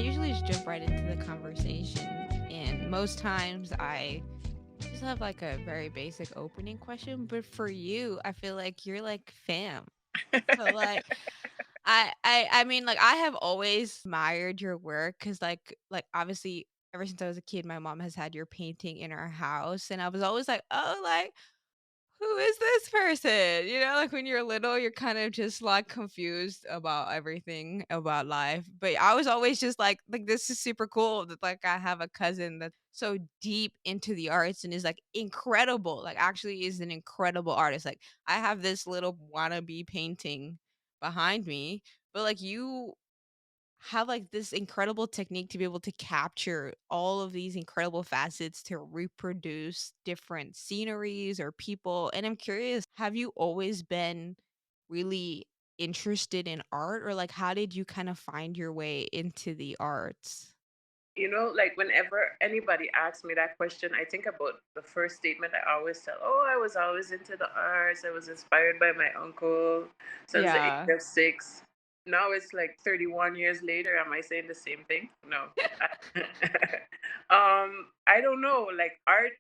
usually just jump right into the conversation, and most times I just have like a very basic opening question. But for you, I feel like you're like fam. So like I mean like I have always admired your work because like obviously ever since I was a kid, my mom has had your painting in our house, and I was always like, oh, like who is this person? You know, like when you're little, you're kind of just like confused about everything about life. But I was always just like this is super cool that like I have a cousin that's so deep into the arts and is like incredible. Like actually is an incredible artist. Like I have this little wannabe painting behind me, but like you have like this incredible technique to be able to capture all of these incredible facets to reproduce different sceneries or people. And I'm curious, have you always been really interested in art, or like how did you kind of find your way into the arts? Like whenever anybody asks me that question, I think about the first statement I always tell. Oh, I was always into the arts. I was inspired by my uncle since the age Yeah. of 6. Now it's like 31 years later. Am I saying the same thing? No. I don't know. Like art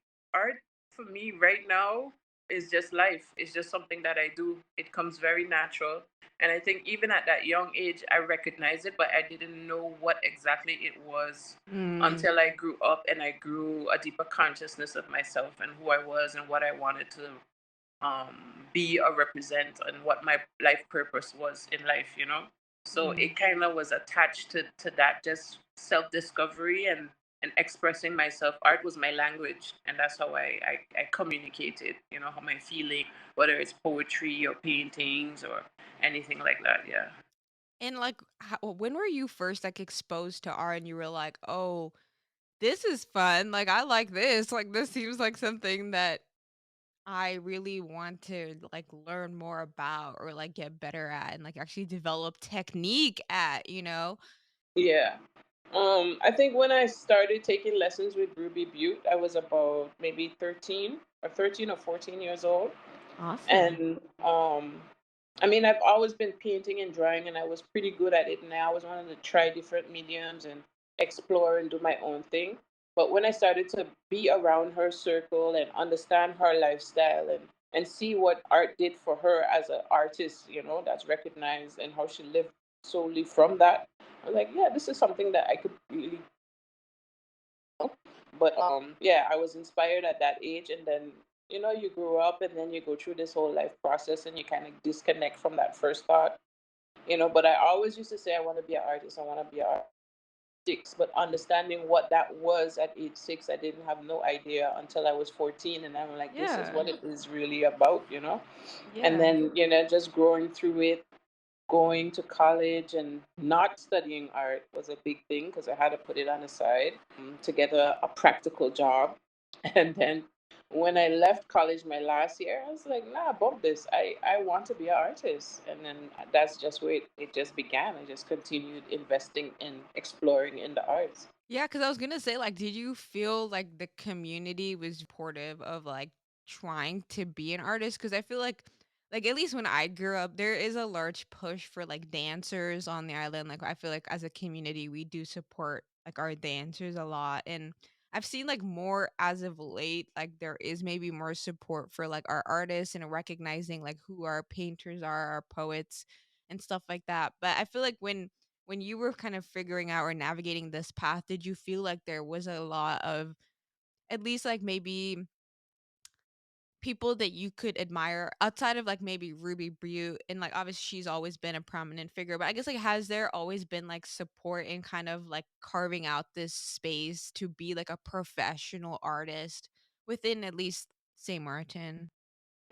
for me right now is just life. It's just something that I do. It comes very natural. And I think even at that young age, I recognized it, but I didn't know what exactly it was Mm, until I grew up and I grew a deeper consciousness of myself and who I was and what I wanted to be or represent and what my life purpose was in life. So mm. it kind of was attached to that, just self discovery and expressing myself. Art was my language, and that's how I communicated, how my feeling, whether it's poetry or paintings or anything like that. Yeah. And like when were you first like exposed to art and you were like, oh, this is fun. Like I like this. Like this seems like something that I really want to like learn more about or like get better at and like actually develop technique at, you know? Yeah. I think when I started taking lessons with Ruby Butte, I was about maybe 13 or 14 years old. Awesome. And I mean, I've always been painting and drawing, and I was pretty good at it. And I always wanted to try different mediums and explore and do my own thing. But when I started to be around her circle and understand her lifestyle and see what art did for her as an artist, that's recognized and how she lived solely from that, I was like, yeah, this is something that I could really. But yeah, I was inspired at that age, and then you grew up, and then you go through this whole life process, and you kind of disconnect from that first thought. But I always used to say I want to be an artist. I want to be an artist. 6, but understanding what that was at age 6, I didn't have no idea until I was 14, and I'm like, this is Yeah. what it is really about. And Yeah. then just growing through it, going to college and not studying art was a big thing because I had to put it on the side to get a practical job. And then when I left college my last year, I was like, nah, bump this. I want to be an artist. And then that's just where it just began. I just continued investing and exploring in the arts. Yeah, because I was gonna say, like, did you feel like the community was supportive of like trying to be an artist? Because I feel like at least when I grew up, there is a large push for like dancers on the island. Like, I feel like as a community, we do support like our dancers a lot, and I've seen like more as of late, like there is maybe more support for like our artists and recognizing like who our painters are, our poets, and stuff like that. But I feel like when you were kind of figuring out or navigating this path, did you feel like there was a lot of at least like maybe people that you could admire outside of like maybe Ruby Butte and like obviously she's always been a prominent figure, but I guess like has there always been like support in kind of like carving out this space to be like a professional artist within at least St. Martin?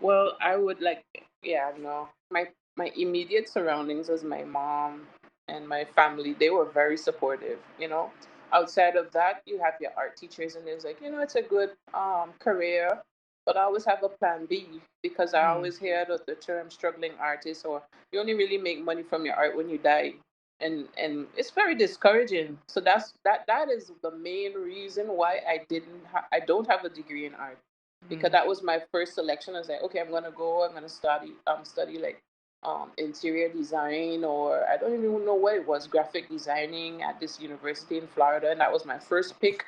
Well, I would like, yeah, no. My immediate surroundings was my mom and my family. They were very supportive. Outside of that, you have your art teachers, and it's like, it's a good career, but I always have a plan B because I Mm. always hear the term struggling artist, or you only really make money from your art when you die. And it's very discouraging. So that is the main reason why I don't have a degree in art, because Mm. that was my first selection. I was like, okay, I'm gonna go. I'm gonna study like interior design, or I don't even know what it was, graphic designing at this university in Florida, and that was my first pick.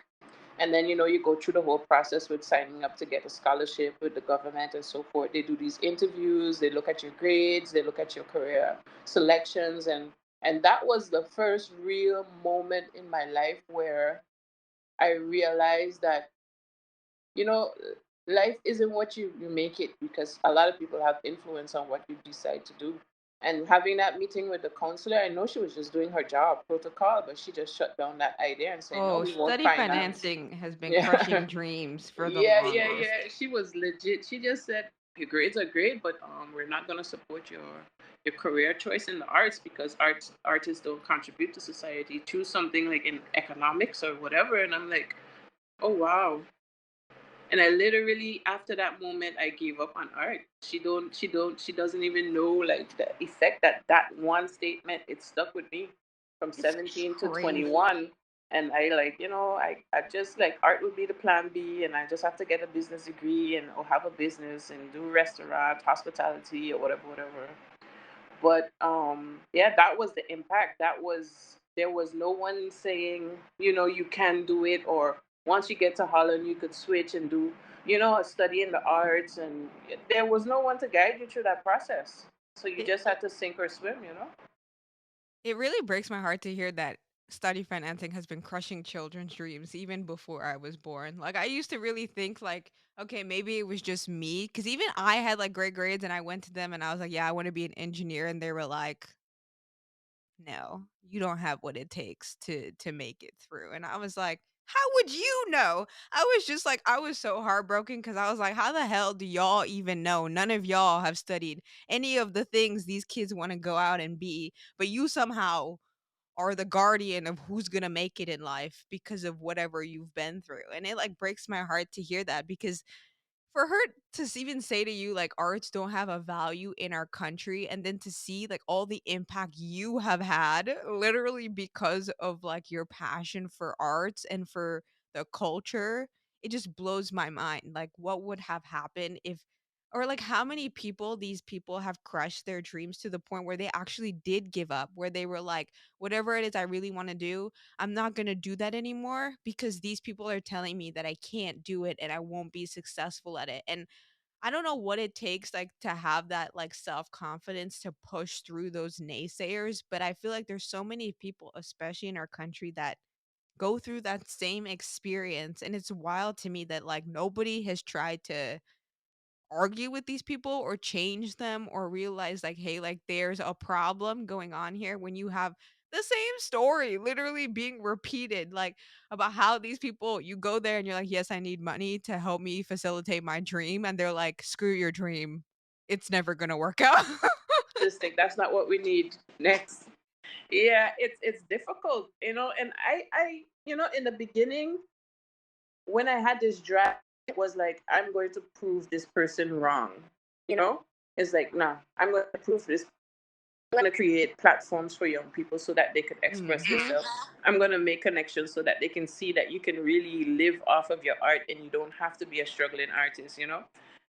And then, you go through the whole process with signing up to get a scholarship with the government and so forth. They do these interviews, they look at your grades, they look at your career selections, and that was the first real moment in my life where I realized that, you know, life isn't what you make it, because a lot of people have influence on what you decide to do. And having that meeting with the counselor, I know she was just doing her job protocol, but she just shut down that idea and said, no, Oh, we won't study finance. financing has been Yeah. crushing dreams for the Yeah, yeah, longest. yeah. She was legit. She just said your grades are great, but we're not gonna support your career choice in the arts, because artists don't contribute to society through something like in economics or whatever. And I'm like, oh wow. And I literally, after that moment, I gave up on art. She doesn't even know like the effect that that one statement, it stuck with me from It's 17 to crazy. 21. And I like, I just like art would be the plan B, and I just have to get a business degree and or have a business and do restaurant, hospitality, or whatever, whatever. But yeah, that was the impact. That was There was no one saying, you can do it, or once you get to Holland you could switch and do, a study in the arts. And there was no one to guide you through that process, so you It just had to sink or swim. it really breaks my heart to hear that study financing has been crushing children's dreams even before I was born. Like I used to really think like, okay, maybe it was just me cuz even I had like great grades and I went to them and I was like, yeah, I want to be an engineer and they were like, no, you don't have what it takes to make it through. And I was like, how would you know? I was just like, I was so heartbroken because I was like, how the hell do y'all even know? None of y'all have studied any of the things these kids want to go out and be, but you somehow are the guardian of who's gonna make it in life because of whatever you've been through. And it like breaks my heart to hear that because for her to even say to you like arts don't have a value in our country and then to see like all the impact you have had literally because of like your passion for arts and for the culture, it just blows my mind like what would have happened if or like how many people these people have crushed their dreams to the point where they actually did give up, where they were like, whatever it is I really want to do, I'm not going to do that anymore because these people are telling me that I can't do it and I won't be successful at it. And I don't know what it takes like to have that like self-confidence to push through those naysayers, but I feel like there's so many people especially in our country that go through that same experience and it's wild to me that like nobody has tried to argue with these people or change them or realize like hey like there's a problem going on here when you have the same story literally being repeated like about how these people you go there and you're like yes I need money to help me facilitate my dream and they're like screw your dream, it's never gonna work out. Just that's not what we need next. Yeah, it's difficult, and I in the beginning, when I had this drive, it was like, I'm going to prove this person wrong. You know, it's like, nah, I'm going to prove this. I'm going to create platforms for young people so that they can express Hmm. themselves. I'm going to make connections so that they can see that you can really live off of your art and you don't have to be a struggling artist.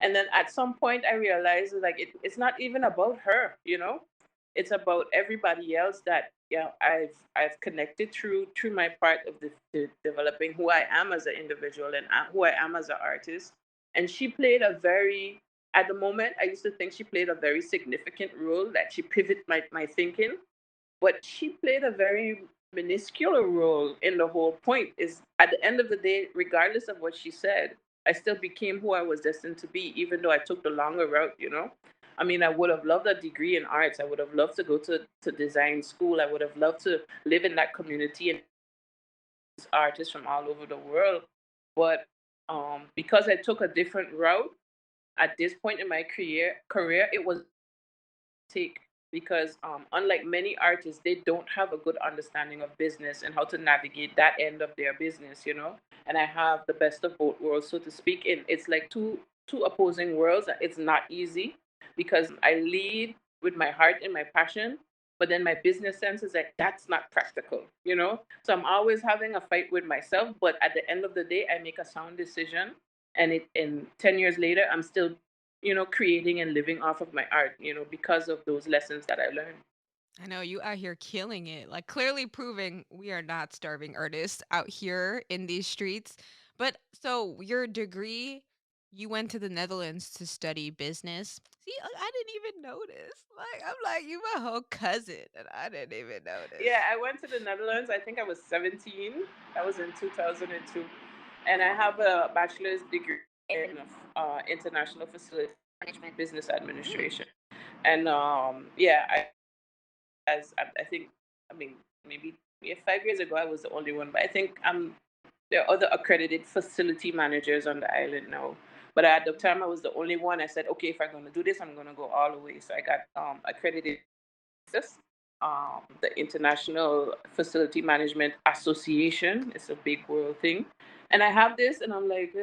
And then at some point, I realized like it's not even about her. It's about everybody else that I've connected through my part of the developing who I am as an individual and who I am as an artist. And she played a very at the moment, I used to think she played a very significant role, that she pivoted my thinking, but she played a very minuscule role in the whole point. Is at the end of the day, regardless of what she said, I still became who I was destined to be, even though I took the longer route. I mean, I would have loved a degree in arts. I would have loved to go to design school. I would have loved to live in that community and artists from all over the world. But because I took a different route, at this point in my career it was take, because unlike many artists, they don't have a good understanding of business and how to navigate that end of their business. And I have the best of both worlds, so to speak. And it's like two opposing worlds. It's not easy because I lead with my heart and my passion, but then my business sense is like, that's not practical. So I'm always having a fight with myself, but at the end of the day I make a sound decision, and 10 years later I'm still creating and living off of my art, because of those lessons that I learned. I know you out here killing it, like clearly proving we are not starving artists out here in these streets. But so your degree, you went to the Netherlands to study business. See, I didn't even notice. Like I'm like you my whole cousin, and I didn't even notice. Yeah, I went to the Netherlands. I think I was 17. That was in 2002. And I have a bachelor's degree in international facility management, business administration. And yeah, I think, I mean, maybe, yeah, 5 years ago I was the only one, but I think there are other accredited facility managers on the island now. But at the time I was the only one. I said, okay, if I'm going to do this, I'm going to go all the way. So I got accredited this, the International Facility Management Association. It's a big world thing. And I have this, and I'm like,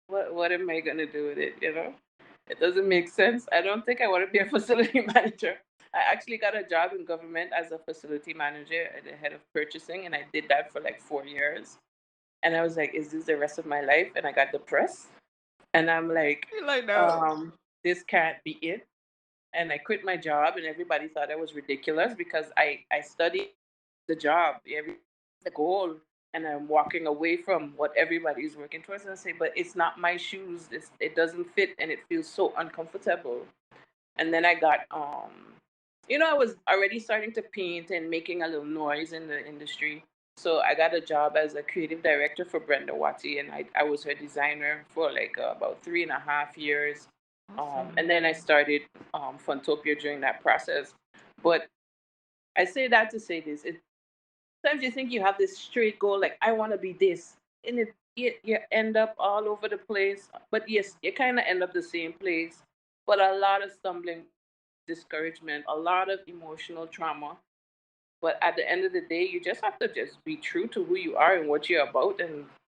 what am I going to do with it? It doesn't make sense. I don't think I want to be a facility manager. I actually got a job in government as a facility manager at the head of purchasing, and I did that for like 4 years. And I was like, is this the rest of my life? And I got depressed. And I'm like, You're like no. um, this can't be it. And I quit my job, and everybody thought I was ridiculous because I studied the job, every the goal, and I'm walking away from what everybody's working towards. And I say, but it's not my shoes. It doesn't fit, and it feels so uncomfortable. And then I got I was already starting to paint and making a little noise in the industry. So I got a job as a creative director for Brenda Watty, and I was her designer for like about 3.5 years. Awesome. And then I started Funtopia during that process. But I say that to say this: sometimes you think you have this straight goal, like I want to be this, and you end up all over the place. But yes, you kind of end up the same place. But a lot of stumbling, discouragement, a lot of emotional trauma. But at the end of the day, you just have to just be true to who you are and what you're about,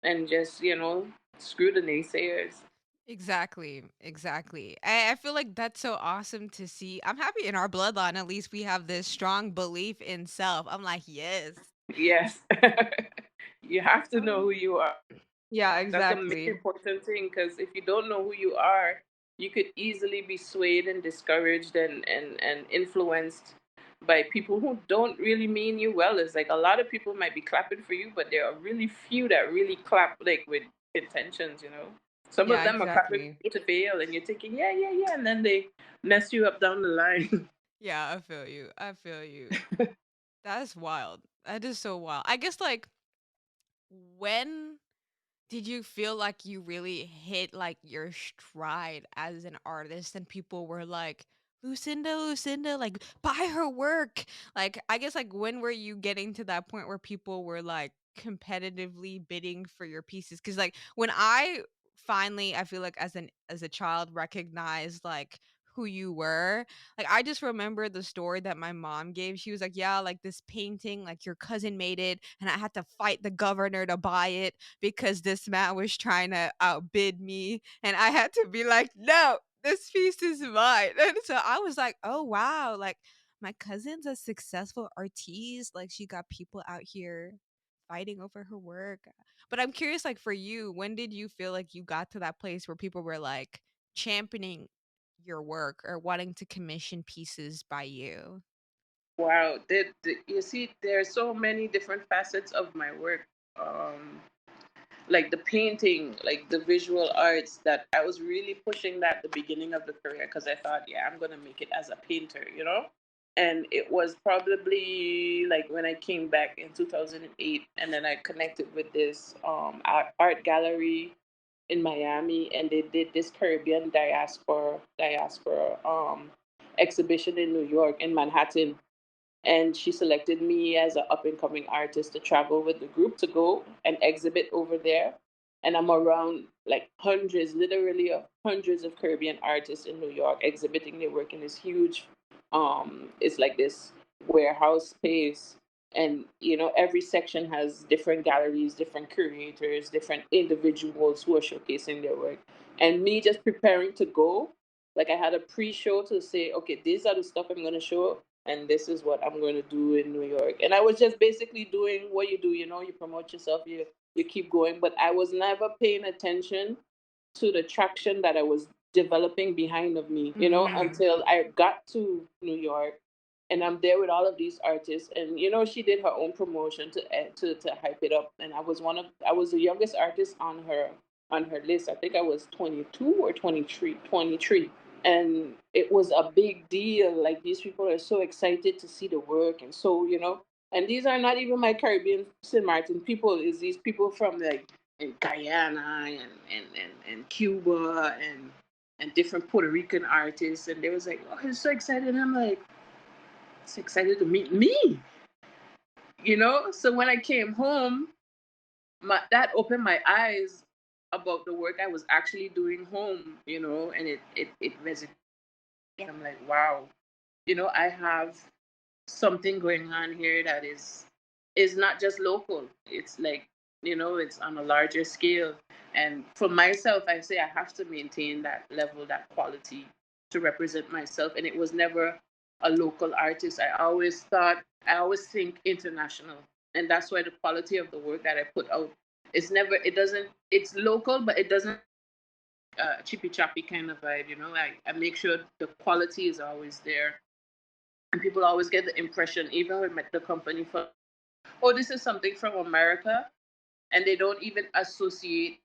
and just screw the naysayers. Exactly, exactly. I feel like that's so awesome to see. I'm happy in our bloodline, at least we have this strong belief in self. I'm like, yes. Yes, you have to know Um, who you are. yeah, That's a very exactly. important thing, because if you don't know who you are, you could easily be swayed and discouraged and influenced by people who don't really mean you well. It's like a lot of people might be clapping for you, but there are really few that really clap like with intentions. Some of Yeah, them are clapping for exactly. you to fail, and you're thinking, yeah, yeah, yeah, and then they mess you up down the line. Yeah, I feel you. I feel you. That's wild. That is so wild. I guess like when did you feel like you really hit like your stride as an artist and people were like, Lucinda, Lucinda, like buy her work? Like, I guess like when were you getting to that point where people were like competitively bidding for your pieces? Cause like when I finally, I feel like as a child recognized like who you were, like I just remember the story that my mom gave. She was like, yeah, like this painting, like your cousin made it, and I had to fight the governor to buy it because this man was trying to outbid me, and I had to be like, no, this piece is mine. And so I was like, oh wow, like my cousin's a successful artiste, like she got people out here fighting over her work. But I'm curious, like for you, when did you feel like you got to that place where people were like championing your work or wanting to commission pieces by you? Wow, you see, there are so many different facets of my work. Um, like the painting, like the visual arts, that I was really pushing that at the beginning of the career, because I thought, yeah, I'm gonna make it as a painter. And it was probably like when I came back in 2008, and then I connected with this art gallery in Miami, and they did this Caribbean diaspora exhibition in New York, in Manhattan, and she selected me as an up and coming artist to travel with the group to go and exhibit over there. And I'm around like hundreds, literally hundreds of Caribbean artists in New York exhibiting their work in this huge, it's like this warehouse space. And every section has different galleries, different curators, different individuals who are showcasing their work. And me just preparing to go, like I had a pre-show to say, okay, these are the stuff I'm going to show, and this is what I'm going to do in New York. And I was just basically doing what you do, you promote yourself, you keep going. But I was never paying attention to the traction that I was developing behind of me, Mhm. until I got to New York, and I'm there with all of these artists. And she did her own promotion to hype it up. And I was the youngest artist on her list. I think I was 22 or 23. And it was a big deal. Like, these people are so excited to see the work, and so and these are not even my Caribbean St. Martin people. Is these people from, like, in Guyana and Cuba and different Puerto Rican artists. And they was like, oh, I'm so excited. And I'm like, so excited to meet me. So when I came home, that opened my eyes about the work I was actually doing home. And it resonated. I'm like, wow, I have something going on here that is not just local. It's like, it's on a larger scale. And for myself, I say I have to maintain that level, that quality, to represent myself. And it was never a local artist. I always think international. And that's why the quality of the work that I put out is never, it doesn't, it's local, but it doesn't chippy choppy kind of vibe. I make sure the quality is always there. And people always get the impression, even with the company, for, oh, this is something from America, and they don't even associate,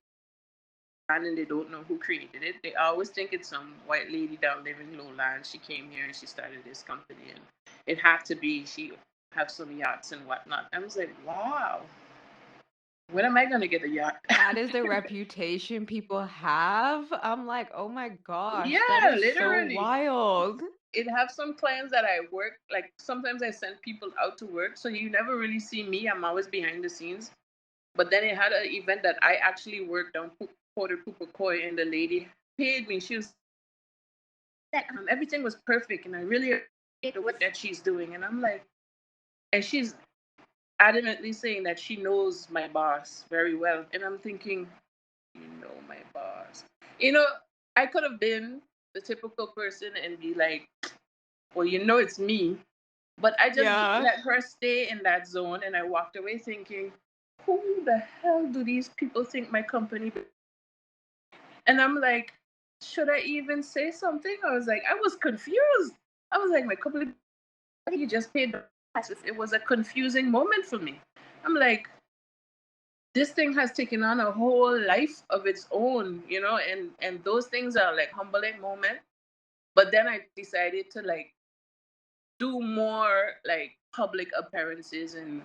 and they don't know who created it. They always think it's some white lady down there in Lowland. She came here and she started this company, and it had to be she have some yachts and whatnot. I was like, wow, when am I gonna get a yacht? That is the reputation people have. I'm like, "Oh my gosh, that Yeah, is so literally. wild." It have some clients that I work, like, sometimes I send people out to work, so you never really see me. I'm always behind the scenes. But then it had an event that I actually worked on, Porter Koi, and the lady paid me. She was like, everything was perfect, and I really appreciate the work that she's doing. And I'm like, and she's adamantly saying that she knows my boss very well. And I'm thinking, my boss. You know, I could have been the typical person and be like, well, it's me. But I just Yeah. let her stay in that zone, and I walked away thinking, who the hell do these people think my company? And I'm like, should I even say something? I was like, I was confused. I was like, my company, you just paid the price. It was a confusing moment for me. I'm like, this thing has taken on a whole life of its own, and those things are like humbling moments. But then I decided to, like, do more, like, public appearances and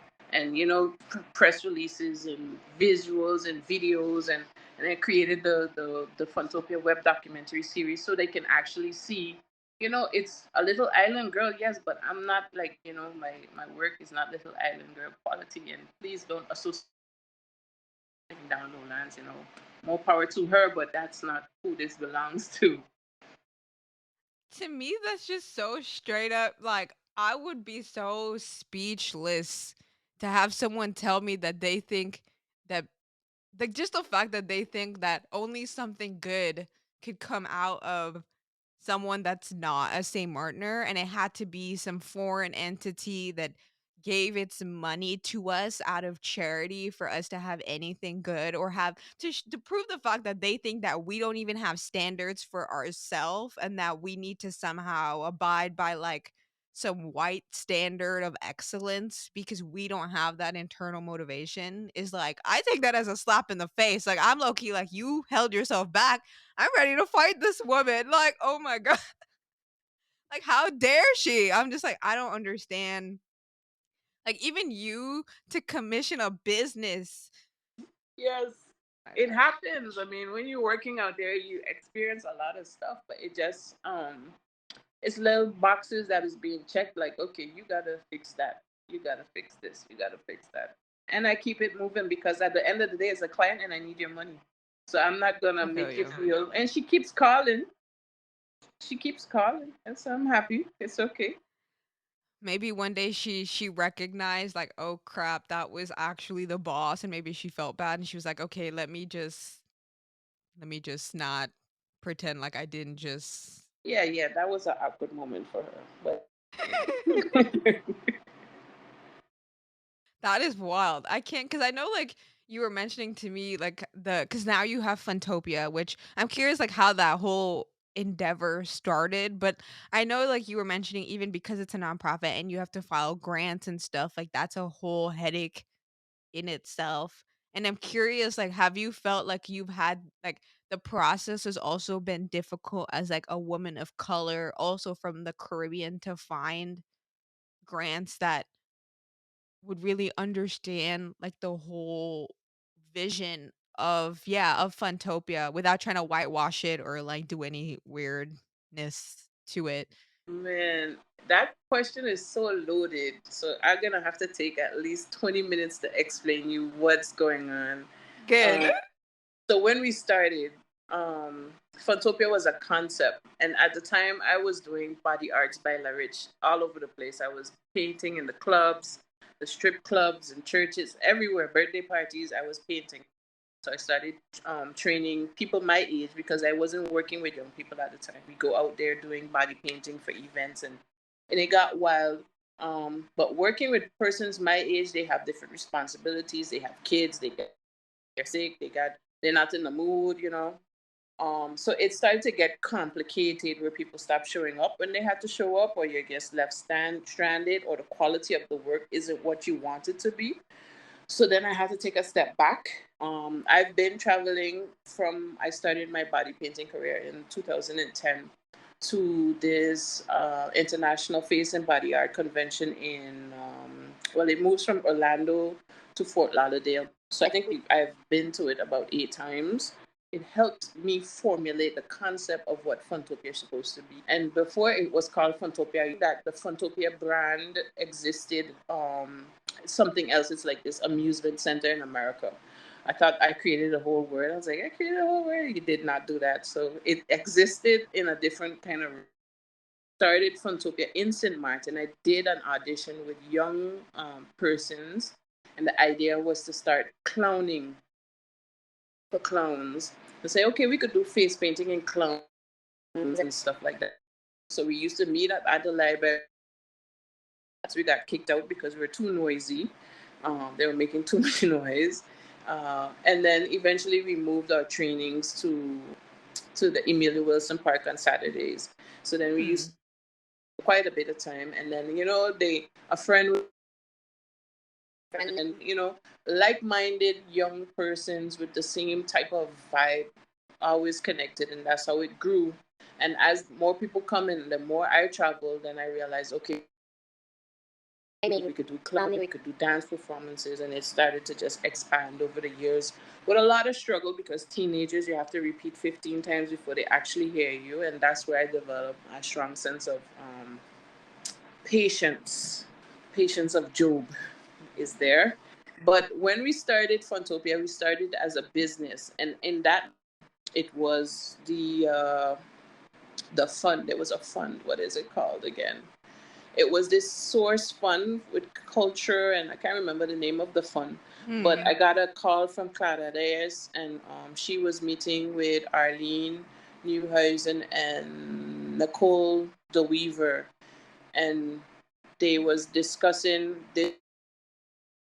press releases and visuals and videos, and I created the Funtopia web documentary series so they can actually see. It's a little island girl, yes, but I'm not, like, my work is not little island girl quality. And please don't associate down lowlands. More power to her, but that's not who this belongs to. To me, that's just so straight up, like, I would be so speechless to have someone tell me that they think that, like, just the fact that they think that only something good could come out of someone that's not a St. Martiner, and it had to be some foreign entity that gave its money to us out of charity for us to have anything good, or have to prove the fact that they think that we don't even have standards for ourselves, and that we need to somehow abide by, like, some white standard of excellence because we don't have that internal motivation, is like, I take that as a slap in the face. Like, I'm low key like, you held yourself back. I'm ready to fight this woman. Like, oh my god. Like, how dare she? I'm just like, I don't understand. Like, even you to commission a business. Yes, My it gosh. happens. I mean, when you're working out there, you experience a lot of stuff, but it just it's little boxes that is being checked. Like, okay, you gotta fix that. You gotta fix this. You gotta fix that. And I keep it moving because at the end of the day, it's a client, and I need your money. So I'm not gonna I feel make you you. feel. And she keeps calling. She keeps calling, and so I'm happy. It's okay. Maybe one day she recognized, like, oh crap, that was actually the boss, and maybe she felt bad and she was like, okay, let me just not pretend like I didn't just. Yeah, yeah, that was an awkward moment for her, but That is wild. I can't, because I know, like, you were mentioning to me, like, because now you have Funtopia, which I'm curious, like, how that whole endeavor started, but I know, like, you were mentioning, even because it's a nonprofit and you have to file grants and stuff, like, that's a whole headache in itself. And I'm curious, like, have you felt like you've had, like, the process has also been difficult as, like, a woman of color, also from the Caribbean, to find grants that would really understand, like, the whole vision of, yeah, of Funtopia without trying to whitewash it or, like, do any weirdness to it? Man, that question is so loaded. So I'm gonna have to take at least 20 minutes to explain you what's going on. Good. Um, so when we started, Funtopia was a concept, and at the time I was doing body arts by La Rich all over the place. I was painting in the clubs, the strip clubs, and churches, everywhere. Birthday parties, I was painting. So I started training people my age because I wasn't working with young people at the time. We go out there doing body painting for events, and it got wild. But working with persons my age, they have different responsibilities. They have kids. They're sick. They're not in the mood. So it started to get complicated where people stopped showing up when they had to show up, or you're just left stranded, or the quality of the work isn't what you want it to be. So then I had to take a step back. I've been traveling I started my body painting career in 2010 to this international face and body art convention well, it moves from Orlando to Fort Lauderdale. So I think I've been to it about 8 times. It helped me formulate the concept of what Funtopia is supposed to be. And before it was called Funtopia, that the Funtopia brand existed something else. It's like this amusement center in America. I thought I created a whole world. I was like, I created a whole world. You did not do that. So it existed in a different kind of. Started Funtopia in Sint Maarten. I did an audition with young persons, and the idea was to start clowning for clowns. To say, okay, we could do face painting and clowns and stuff like that. So we used to meet up at the library. We got kicked out because we were too noisy. They were making too much noise. And then eventually we moved our trainings to the Emilia Wilson Park on Saturdays. So then we used Hmm. quite a bit of time. And then, a friend, and, like-minded young persons with the same type of vibe always connected. And that's how it grew. And as more people come in, the more I traveled, then I realized, okay, we could do clowning, we could do dance performances, and it started to just expand over the years with a lot of struggle because teenagers, you have to repeat 15 times before they actually hear you, and that's where I developed a strong sense of patience. Patience of Job is there. But when we started Funtopia, we started as a business, and in that, it was the fund. There was a fund. What is it called again? It was this source fund with culture, and I can't remember the name of the fund. But I Hmm. got a call from Clara Reyes, and she was meeting with Arlene Newhuizen and Nicole the Weaver, and they was discussing this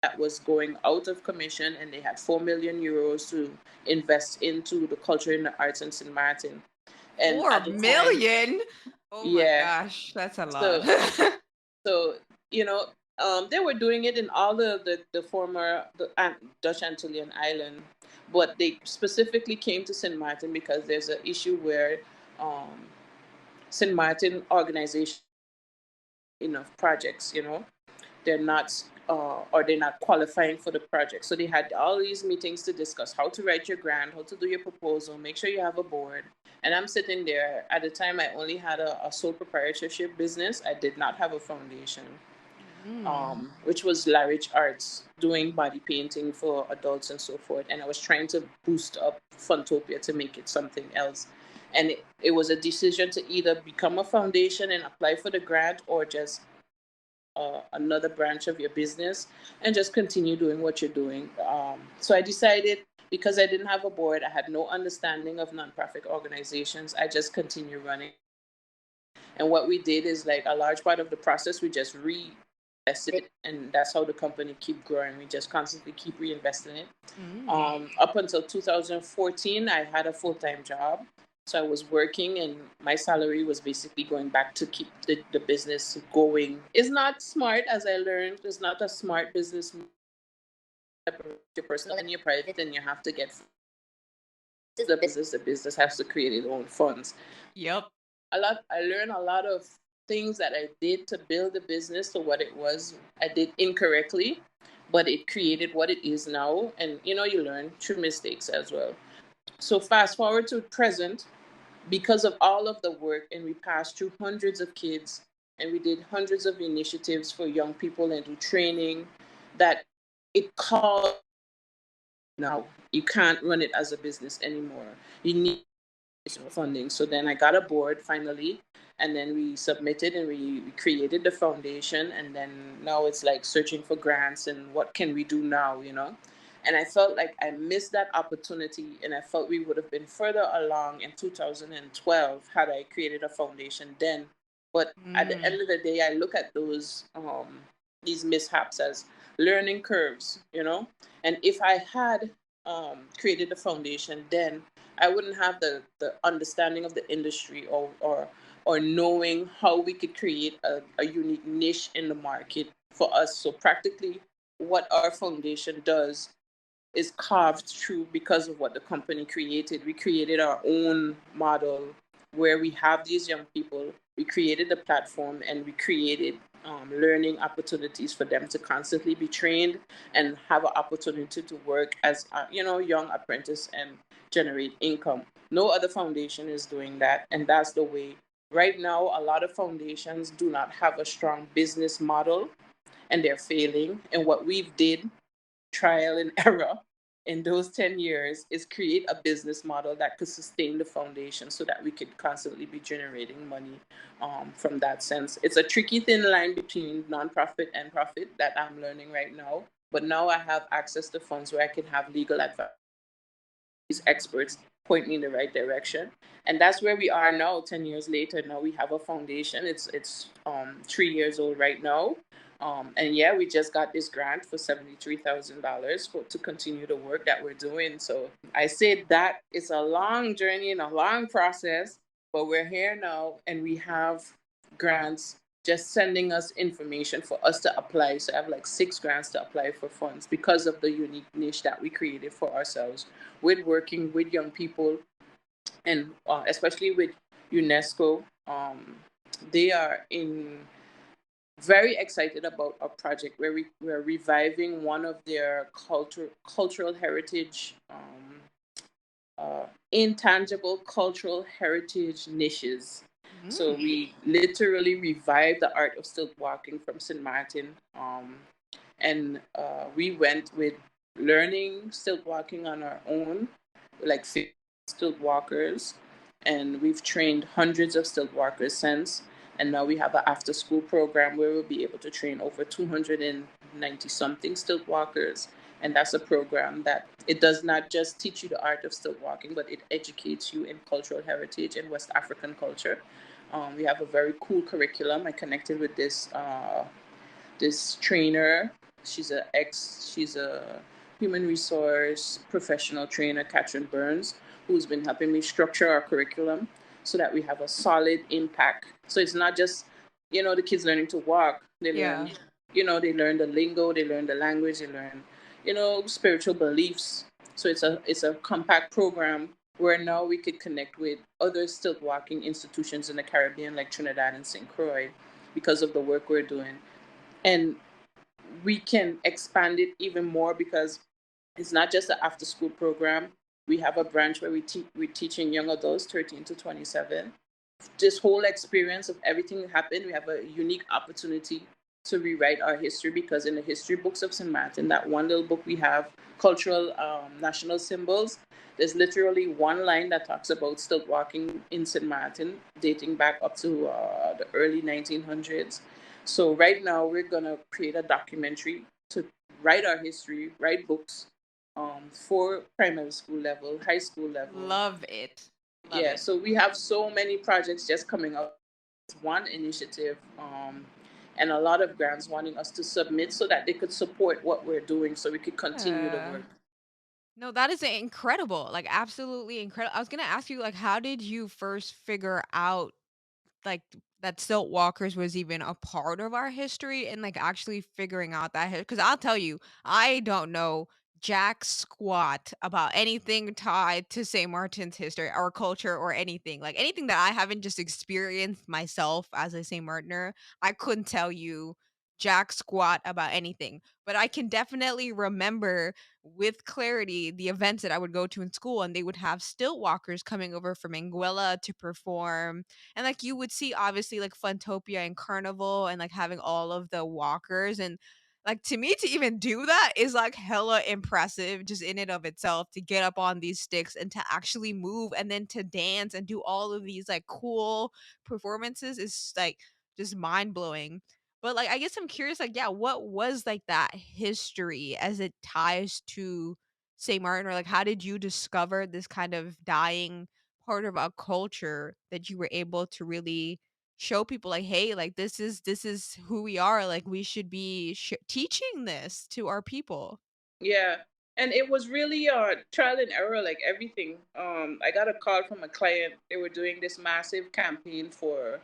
that was going out of commission, and they had 4 million euros to invest into the culture and the arts in St. Martin. And at the time, 4 million? Oh my yeah. gosh, that's a lot. So So, you know, they were doing it in all the former Dutch Antillean island, but they specifically came to St. Martin because there's an issue where um, St. Martin organization enough projects, they're not or they're not qualifying for the project. So they had all these meetings to discuss how to write your grant, how to do your proposal, make sure you have a board. And I'm sitting there. At the time, I only had a sole proprietorship business. I did not have a foundation, Mm. which was Larich Arts, doing body painting for adults and so forth. And I was trying to boost up Funtopia to make it something else. And it was a decision to either become a foundation and apply for the grant, or just another branch of your business and just continue doing what you're doing. So I decided, because I didn't have a board, I had no understanding of nonprofit organizations, I just continue running. And what we did is, like, a large part of the process, we just reinvested it, and that's how the company keep growing. We just constantly keep reinvesting it. Mm. Up until 2014, I had a full-time job. So I was working, and my salary was basically going back to keep the business going. It's not smart, as I learned. It's not a smart business. Your personal and your private, and you have to get the business. The business has to create its own funds. Yep. I learned a lot of things that I did to build the business to what it was. I did incorrectly, but it created what it is now. And you learn through mistakes as well. So fast forward to present, because of all of the work, and we passed through hundreds of kids, and we did hundreds of initiatives for young people and do training, that it called now. You can't run it as a business anymore. You need funding. So then I got a board finally, and then we submitted, and we created the foundation, and then now it's like searching for grants and what can we do now. And I felt like I missed that opportunity, and I felt we would have been further along in 2012 had I created a foundation then. But at the Mm. end of the day, I look at these mishaps as learning curves. And if I had created a foundation then, I wouldn't have the understanding of the industry, or knowing how we could create a unique niche in the market for us. So practically what our foundation does is carved through because of what the company created. We created our own model where we have these young people. We created the platform, and we created learning opportunities for them to constantly be trained and have an opportunity to work as young apprentice and generate income. No other foundation is doing that, and that's the way. Right now, a lot of foundations do not have a strong business model, and they're failing. And what we've did, trial and error, in those 10 years, is create a business model that could sustain the foundation so that we could constantly be generating money from that sense. It's a tricky thin line between nonprofit and profit that I'm learning right now. But now I have access to funds where I can have legal advice. These experts point me in the right direction. And that's where we are now, 10 years later. Now we have a foundation. It's 3 years old right now. And yeah, we just got this grant for $73,000 to continue the work that we're doing. So I said that it's a long journey and a long process, but we're here now, and we have grants just sending us information for us to apply. So I have like 6 grants to apply for funds because of the unique niche that we created for ourselves with working with young people, and especially with UNESCO. They are very excited about a project where we're reviving one of their cultural heritage, intangible cultural heritage niches. So Mm. we literally revived the art of stilt walking from Sint Maarten, and we went with learning stilt walking on our own, like stilt walkers, and we've trained hundreds of stilt walkers since. And now we have an after school program where we'll be able to train over 290 something stilt walkers. And that's a program that it does not just teach you the art of stilt walking, but it educates you in cultural heritage and West African culture. We have a very cool curriculum. I connected with this trainer. She's a human resource professional trainer, Catherine Burns, who's been helping me structure our curriculum so that we have a solid impact. So it's not just the kids learning to walk. They learn Yeah. they learn the lingo, they learn the language, they learn spiritual beliefs. So it's a compact program where now we could connect with other stilt walking institutions in the Caribbean like Trinidad and St. Croix because of the work we're doing. And we can expand it even more because it's not just an after school program. We have a branch where we're teaching young adults 13 to 27. This whole experience of everything that happened, we have a unique opportunity to rewrite our history, because in the history books of St. Maarten, that one little book we have, cultural national symbols, there's literally one line that talks about stilt walking in St. Maarten, dating back up to the early 1900s. So right now we're gonna create a documentary to write our history, write books for primary school level, high school level. Love it. Love Yeah, it. so we have so many projects just coming up. One initiative, and a lot of grants wanting us to submit so that they could support what we're doing so we could continue the Yeah. work. No, that is incredible. Like absolutely incredible. I was gonna ask you, like, how did you first figure out like that stilt walkers was even a part of our history and like actually figuring out that because I'll tell you, I don't know jack squat about anything tied to St. Martin's history or culture or anything. Like anything that I haven't just experienced myself as a St. Martiner, I couldn't tell you jack squat about anything. But I can definitely remember with clarity the events that I would go to in school, and they would have stilt walkers coming over from Anguilla to perform, and, like, you would see obviously, like, Funtopia and Carnival and, like, having all of the walkers, and, like, to me to even do that is, like, hella impressive just in and of itself to get up on these sticks and to actually move and then to dance and do all of these, like, cool performances is, like, just mind-blowing. But, like, I guess I'm curious, like, yeah, what was, like, that history as it ties to St. Martin? Or, like, how did you discover this kind of dying part of our culture that you were able to really show people like, "Hey, like this is who we are, like we should be teaching this to our people." Yeah. And it was really trial and error, like everything. I got a call from a client. They were doing this massive campaign for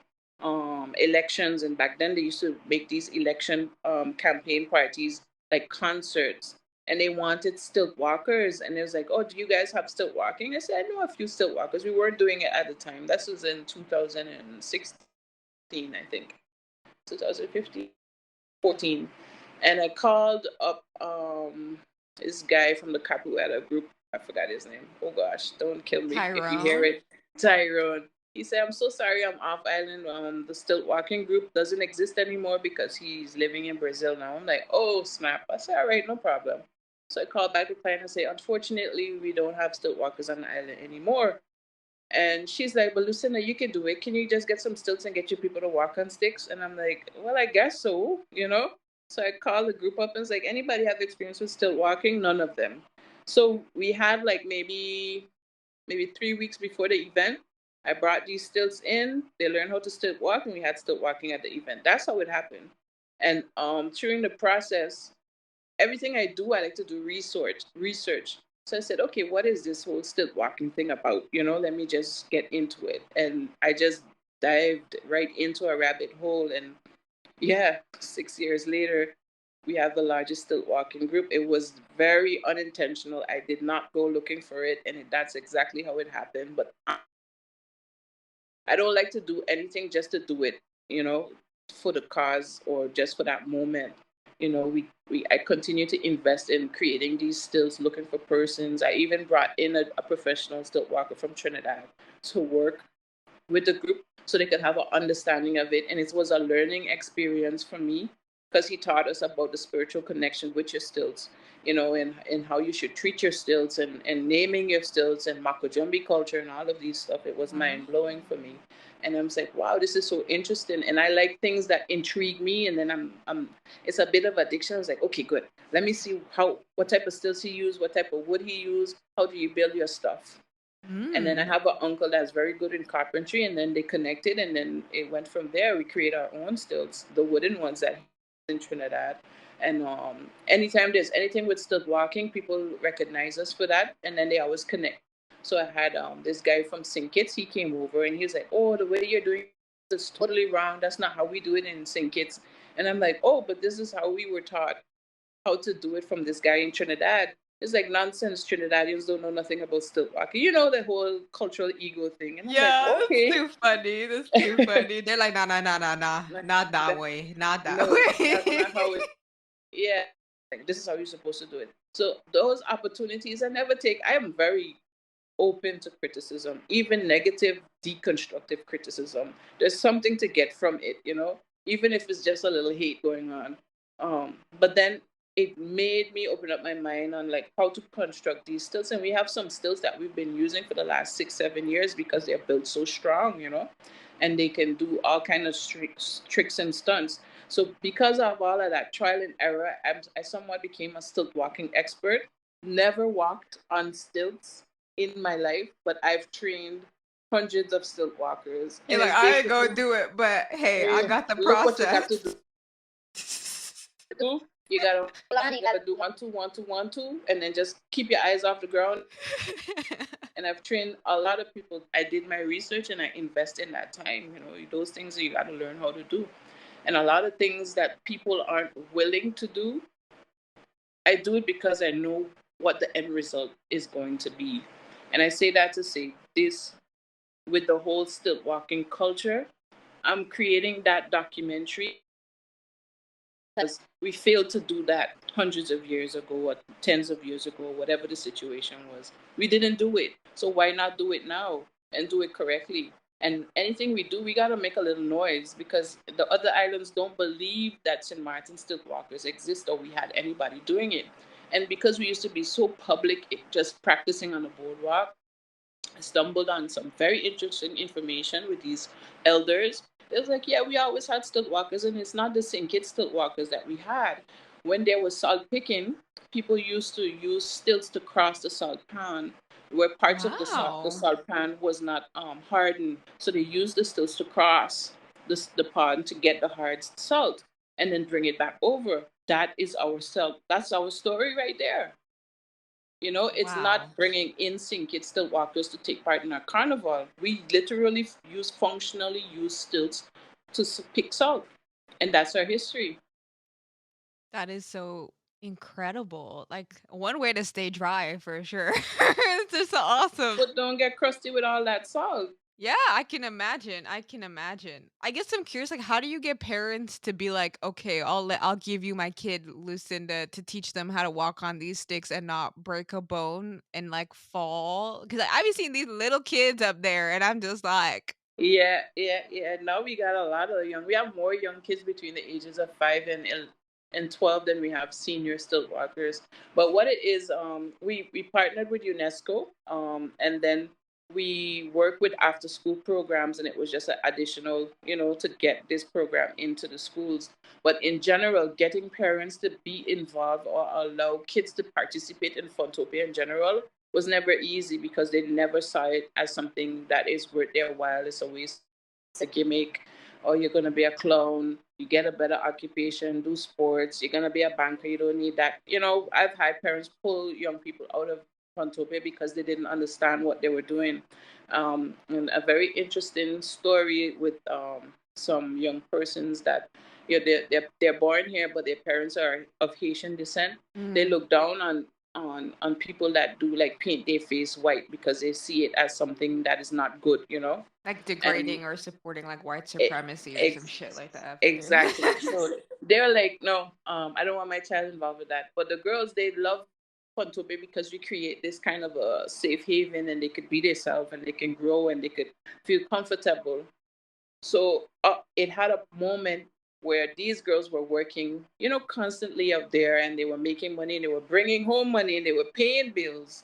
elections, and back then they used to make these election campaign parties like concerts. And they wanted stilt walkers, and it was like, "Oh, do you guys have stilt walking?" I said, "I know a few stilt walkers." We weren't doing it at the time. This was in 2016, I think. 2015. 14. And I called up this guy from the Capoeira group. I forgot his name. Oh gosh, don't kill me if you hear Tyrone. it. Tyrone. He said, "I'm so sorry, I'm off island. The stilt walking group doesn't exist anymore because he's living in Brazil now." I'm like, "Oh snap." I said, "All right, no problem." So I called back the client and say, "Unfortunately, we don't have stilt walkers on the island anymore." And she's like, "But Lucinda, you can do it. Can you just get some stilts and get your people to walk on sticks?" And I'm like, "Well, I guess so, you know?" So I called the group up and was like, "Anybody have experience with stilt walking?" None of them. So we had like maybe 3 weeks before the event. I brought these stilts in. They learned how to stilt walk, and we had stilt walking at the event. That's how it happened. And during the process, everything I do, I like to do research. So I said, okay, what is this whole stilt walking thing about? Let me just get into it. And I just dived right into a rabbit hole. And yeah, 6 years later, we have the largest stilt walking group. It was very unintentional. I did not go looking for it. And that's exactly how it happened. But I don't like to do anything just to do it, you know, for the cause or just for that moment. I continue to invest in creating these stills, looking for persons. I even brought in a professional stilt walker from Trinidad to work with the group so they could have an understanding of it. And it was a learning experience for me because he taught us about the spiritual connection with your stilts, and how you should treat your stilts and naming your stilts and Makojumbi culture and all of these stuff. It was Wow. mind blowing for me. And I was like, wow, this is so interesting. And I like things that intrigue me. And then it's a bit of addiction. I was like, okay, good. Let me see what type of stilts he used, what type of wood he used. How do you build your stuff? And then I Mm. have an uncle that's very good in carpentry, and then they connected, and then it went from there. We create our own stilts, the wooden ones that in Trinidad. And anytime there's anything with stilt walking, people recognize us for that, and then they always connect. So I had this guy from St. Kitts. He came over, and he was like, "Oh, the way you're doing is totally wrong. That's not how we do it in St. Kitts." And I'm like, "Oh, but this is how we were taught how to do it from this guy in Trinidad." It's like nonsense. Trinidadians don't know nothing about stilt walking. The whole cultural ego thing. And I'm like, Yeah, that's okay. too funny. That's too funny. They're like, nah, nah, nah, nah, nah, not that that, way, not that no, that's not how way. it. Yeah, like, this is how you're supposed to do it. So those opportunities I never take. I am very open to criticism, even negative, deconstructive criticism. There's something to get from it, even if it's just a little hate going on. But then it made me open up my mind on like how to construct these stills. And we have some stills that we've been using for the last 6, 7 years because they're built so strong, and they can do all kind of tricks and stunts. So because of all of that trial and error, I somewhat became a stilt walking expert. Never walked on stilts in my life, but I've trained hundreds of stilt walkers, You're and like, it's I ain't basically, gonna do it, but hey, I got the look what you have to process. do. You gotta plan, you gotta do one, two, one, two, one, two, and then just keep your eyes off the ground. And I've trained a lot of people. I did my research and I invest in that time. Those things you gotta learn how to do. And a lot of things that people aren't willing to do, I do it because I know what the end result is going to be. And I say that to say this, with the whole stilt walking culture, I'm creating that documentary because we failed to do that hundreds of years ago or tens of years ago, whatever the situation was. We didn't do it. So why not do it now and do it correctly? And anything we do, we got to make a little noise because the other islands don't believe that St. Maarten stilt walkers exist or we had anybody doing it. And because we used to be so public, just practicing on the boardwalk, I stumbled on some very interesting information with these elders. It was like, yeah, we always had stilt walkers, and it's not the St. Kitts stilt walkers that we had. When there was salt picking, people used to use stilts to cross the salt pan, where parts of the Wow. salt pan was not hardened. So they used the stilts to cross the pond to get the hard salt and then bring it back over. That is our salt. That's our story right there. It's not Wow. bringing in sync. It's still walkers to take part in our carnival. We literally functionally use stilts to pick salt, and that's our history. That is so incredible. Like one way to stay dry for sure. It's just so awesome. But don't get crusty with all that salt. Yeah, I can imagine. I can imagine. I guess I'm curious, like, how do you get parents to be like, okay, I'll give you my kid Lucinda to teach them how to walk on these sticks and not break a bone and like fall? Because I've been seeing these little kids up there, and I'm just like, Yeah, yeah, yeah. Now we got a lot of young. We have more young kids between the ages of 5 and 12 than we have senior stilt walkers. But what it is, we partnered with UNESCO, and then we work with after school programs, and it was just an additional, to get this program into the schools. But in general, getting parents to be involved or allow kids to participate in Funtopia in general was never easy because they never saw it as something that is worth their while. It's always a gimmick, or you're going to be a clown, you get a better occupation, do sports, you're going to be a banker, you don't need that. I've had parents pull young people out of Frontopia because they didn't understand what they were doing. And a very interesting story with some young persons that they're born here, but their parents are of Haitian descent. They mm, look down on people that do like paint their face white because they see it as something that is not good. like And degrading or supporting like white it, supremacy or some ex- shit like that for you. exactly. So they're like, no, I don't want my child involved with that. But the girls, they love Pontope because we create this kind of a safe haven, and they could be themselves, and they can grow, and they could feel comfortable. So it had a moment where these girls were working, constantly out there, and they were making money, they were bringing home money, and they were paying bills.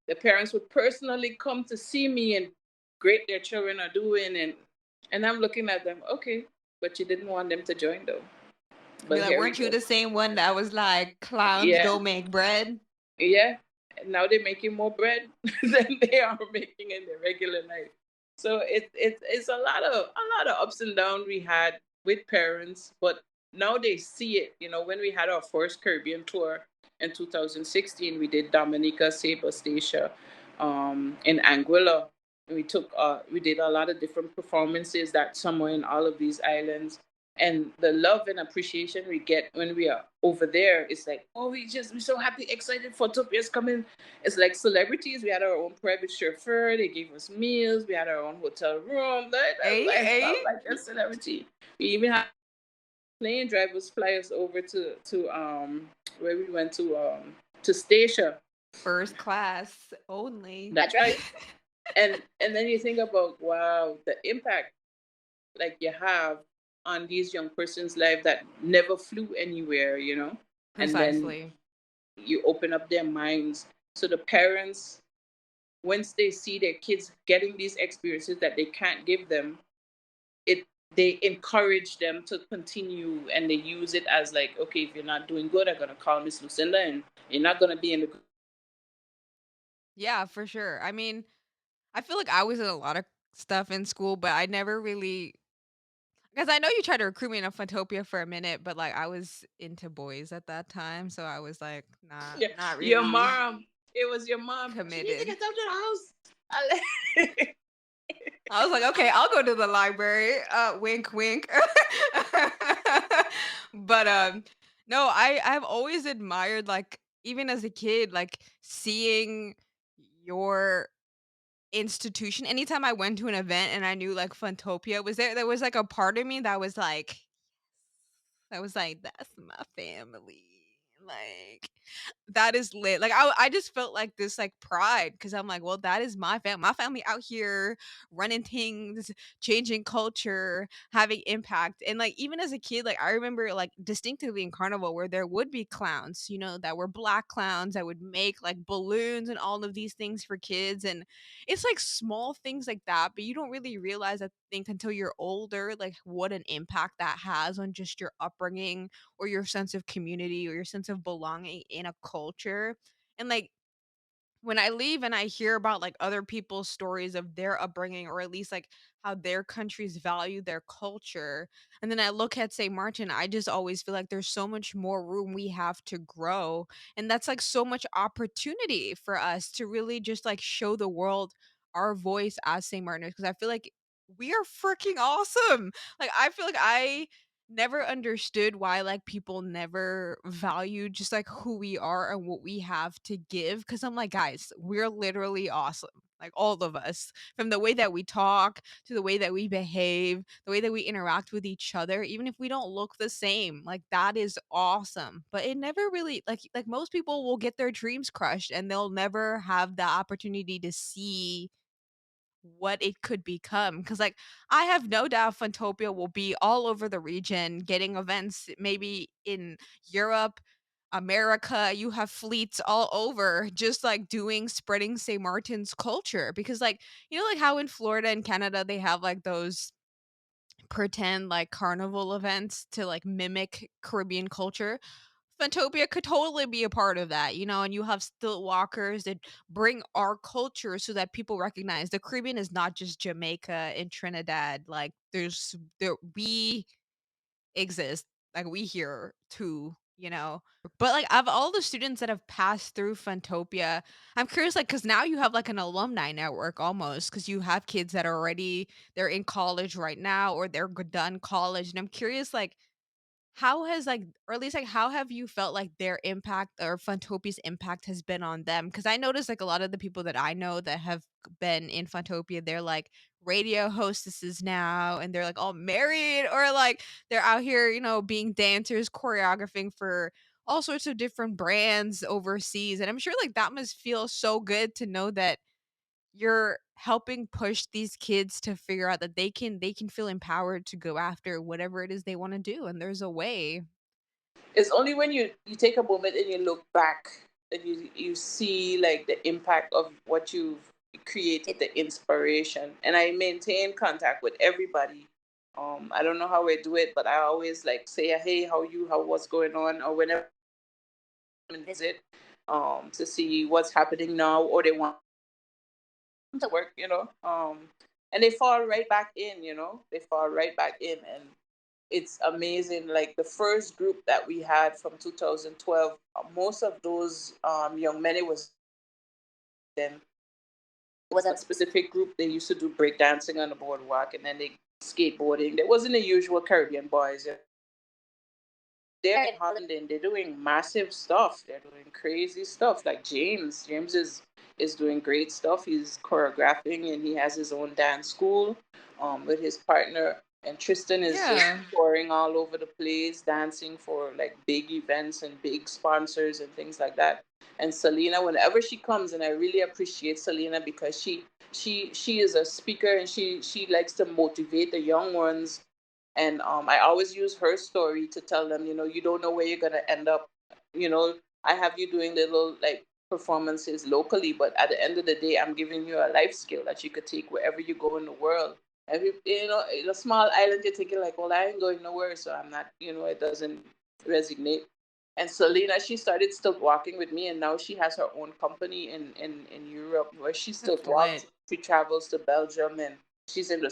The parents would personally come to see me and great their children are doing, and I'm looking at them, okay, but you didn't want them to join though. Be But like, here we weren't you go. the same one that was like, clowns Yeah, don't make bread? yeah. Now they're making more bread than they are making in their regular life. So it's a lot of ups and downs we had with parents, but now they see it. When we had our first Caribbean tour in 2016, we did Dominica, Sabre Station, in Anguilla. We did a lot of different performances that summer in all of these islands, and the love and appreciation we get when we are over there, it's like, oh, we're so happy, excited for Topia's coming. It's like celebrities. We had our own private chauffeur, they gave us meals, we had our own hotel room. Hey, I hey. felt like a celebrity. We even had plane drivers fly us over to where we went to Stacia. First class only. That's right. And then you think about, wow, the impact like you have on these young persons' life that never flew anywhere. And then Precisely. you open up their minds. So the parents, once they see their kids getting these experiences that they can't give them, it they encourage them to continue, and they use it as like, okay, if you're not doing good, I'm gonna call Miss Lucinda, and you're not gonna be in the. Yeah, for sure. I mean, I feel like I was in a lot of stuff in school, but I never really Because I know you tried to recruit me in a Funtopia for a minute, but like I was into boys at that time, so I was like, not Yeah, not your really mom. It was your mom. She needs to committed. get out of the house. I I was like, okay, I'll go to the library. Wink, wink. But no, I've always admired like even as a kid, like seeing your institution. Anytime I went to an event and I knew like Funtopia was there, there was like a part of me that was like, "That's my family." Like, that is lit. Like, I just felt like this, like, pride because 'cause I'm like, "Well, that is my family out here running things, changing culture, having impact." And, like, even as a kid, like, I remember, like, distinctively in carnival where there would be clowns, that were black clowns that would make, like, balloons and all of these things for kids, and it's, like, small things like that, but you don't really realize, I think, until you're older, like, what an impact that has on just your upbringing or your sense of community or your sense of belonging in a culture. And like when I leave and I hear about like other people's stories of their upbringing or at least like how their countries value their culture, and then I look at St. Martin, I just always feel like there's so much more room we have to grow. And that's like so much opportunity for us to really just like show the world our voice as St. Martiners because I feel like we are freaking awesome. Like I feel like I never understood why like people never value just like who we are and what we have to give because I'm like guys, we're literally awesome, like all of us, from the way that we talk to the way that we behave, the way that we interact with each other, even if we don't look the same, like that is awesome. But it never really like most people will get their dreams crushed and they'll never have the opportunity to see what it could become. Because like, I have no doubt Funtopia will be all over the region, getting events maybe in Europe, America. You have fleets all over just, like, doing spreading St. Martin's culture because, like, like, how in Florida and Canada, they have, like, those pretend, like, carnival events to, like, mimic Caribbean culture? Funtopia could totally be a part of that, and you have stilt walkers that bring our culture so that people recognize the Caribbean is not just Jamaica and Trinidad. Like we exist, like we here too. But like of all the students that have passed through Funtopia, I'm curious, like, because now you have like an alumni network almost, because you have kids that are already they're in college right now or they're done college, and I'm curious, like how has like or at least like how have you felt like their impact or Funtopia's impact has been on them? Because I noticed like a lot of the people that I know that have been in Funtopia, they're like radio hostesses now and they're like all married or like they're out here, being dancers, choreographing for all sorts of different brands overseas. And I'm sure like that must feel so good to know that you're helping push these kids to figure out that they can feel empowered to go after whatever it is they wanna do, and there's a way. It's only when you take a moment and you look back and you see like the impact of what you've created, the inspiration. And I maintain contact with everybody. I don't know how I do it, but I always like say, hey, how what's going on, or whenever I visit, to see what's happening now, or they want to work, and they fall right back in, they fall right back in, and it's amazing. Like the first group that we had from 2012, most of those young men, it was a specific group. They used to do breakdancing on the boardwalk, and then they skateboarding. There wasn't the usual Caribbean boys. They're in Holland and they're doing massive stuff. They're doing crazy stuff. Like James. James is doing great stuff. He's choreographing and he has his own dance school with his partner. And Tristan is just Yeah. touring all over the place, dancing for like big events and big sponsors and things like that. And Selena, whenever she comes, and I really appreciate Selena because she is a speaker and she likes to motivate the young ones, and I always use her story to tell them, you don't know where you're gonna end up. You know, I have you doing little like performances locally, but at the end of the day, I'm giving you a life skill that you could take wherever you go in the world. And if, in a small island, you're thinking like, well, I ain't going nowhere, so I'm not. It doesn't resonate. And Selena, she started still walking with me, and now she has her own company in Europe where she still That's walks. lit. She travels to Belgium, and she's in the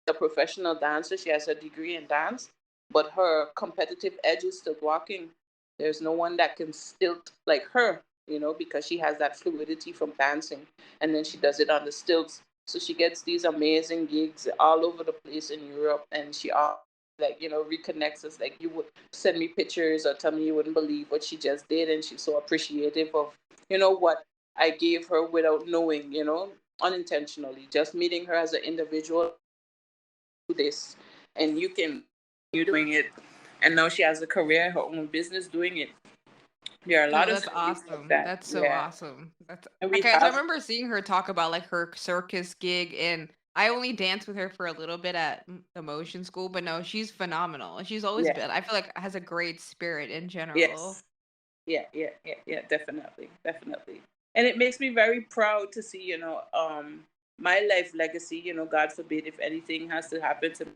a professional dancer. She has a degree in dance, but her competitive edge is still walking. There's no one that can stilt like her, because she has that fluidity from dancing, and then she does it on the stilts. So she gets these amazing gigs all over the place in Europe, and she all reconnects us. Like, you would send me pictures or tell me you wouldn't believe what she just did, and she's so appreciative of what I gave her without knowing, unintentionally. Just meeting her as an individual, do this, and you doing it, and now she has a career, her own business doing it. There are a No, lot of that's stories like awesome. that. That's so Yeah, awesome. That's and we okay. So I have. remember seeing her talk about like her circus gig, and I only danced with her for a little bit at the motion school, but no, she's phenomenal. And she's always Yeah. been, I feel like, has a great spirit in general. Yes. Yeah. Yeah. Yeah. Yeah. Definitely. Definitely. And it makes me very proud to see, my life legacy. God forbid if anything has to happen to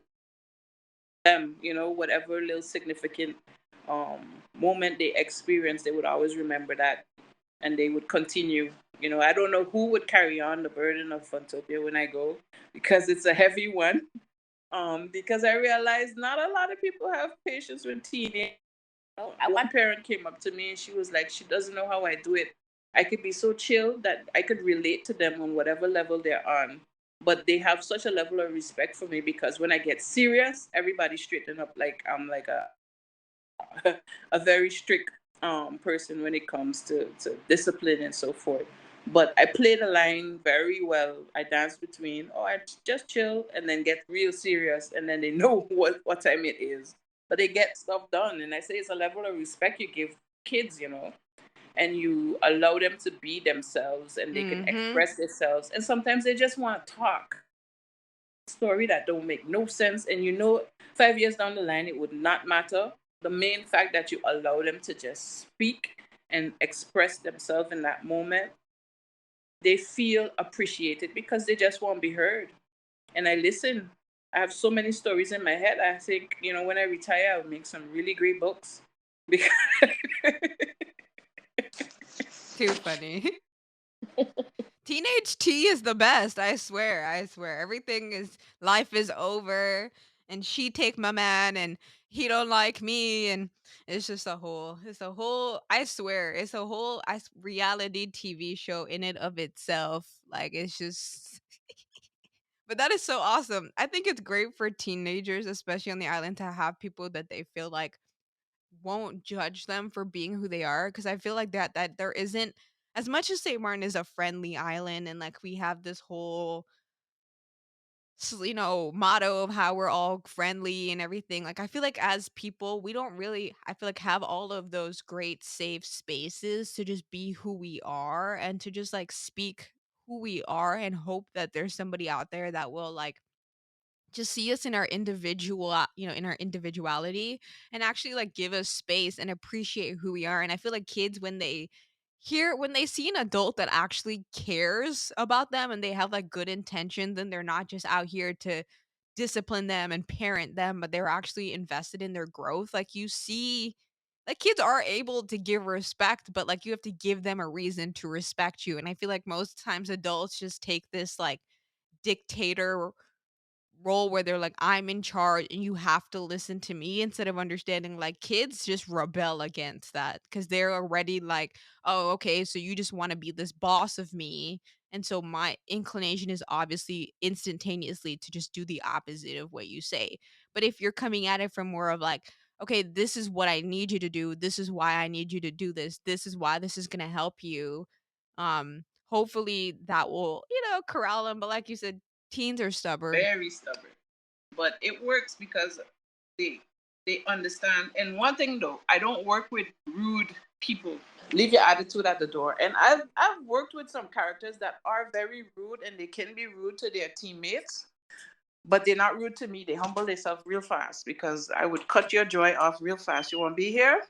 them, whatever little significant moment they experience, they would always remember that, and they would continue. I don't know who would carry on the burden of Funtopia when I go, because it's a heavy one. Because I realize not a lot of people have patience with teenagers. One parent came up to me and she was like, she doesn't know how I do it. I could be so chill that I could relate to them on whatever level they're on. But they have such a level of respect for me, because when I get serious, everybody straighten up. Like, I'm like a very strict person when it comes to discipline and so forth. But I play the line very well. I dance between, I just chill and then get real serious, and then they know what time it is. But they get stuff done. And I say it's a level of respect you give kids, and you allow them to be themselves, and they can Mm-hmm. express themselves. And sometimes they just want to talk story that don't make no sense, and 5 years down the line it would not matter. The main fact that you allow them to just speak and express themselves in that moment, they feel appreciated because they just won't be heard. And I listen. I have so many stories in my head. I think, when I retire, I'll make some really great books. Because Too funny. Teenage tea is the best, I swear. I swear. Everything is life is over and she take my man and he don't like me and it's a whole I swear, it's a whole reality TV show in it of itself. Like it's just but that is so awesome. I think it's great for teenagers, especially on the island, to have people that they feel like won't judge them for being who they are, because I feel like that there isn't, as much as St. Martin is a friendly island and like we have this whole motto of how we're all friendly and everything. Like I feel like as people, we don't really, I feel like, have all of those great safe spaces to just be who we are and to just like speak who we are and hope that there's somebody out there that will like just see us in our in our individuality and actually like give us space and appreciate who we are. And I feel like kids, when they see an adult that actually cares about them and they have like good intention, then they're not just out here to discipline them and parent them, but they're actually invested in their growth. Like you see, like kids are able to give respect, but like you have to give them a reason to respect you. And I feel like most times adults just take this like dictator role where they're like, I'm in charge and you have to listen to me, instead of understanding like kids just rebel against that because they're already like, oh, okay, so you just want to be this boss of me. And so my inclination is obviously instantaneously to just do the opposite of what you say. But if you're coming at it from more of like, okay, this is what I need you to do, this is why I need you to do this is why this is going to help you, hopefully that will, corral them. But like you said, teens are stubborn. very stubborn. But it works because they they understand. And one thing though, I don't work with rude people. Leave your attitude at the door. And I've worked with some characters that are very rude, and they can be rude to their teammates, but they're not rude to me. They humble themselves real fast, because I would cut your joy off real fast. You want to be here?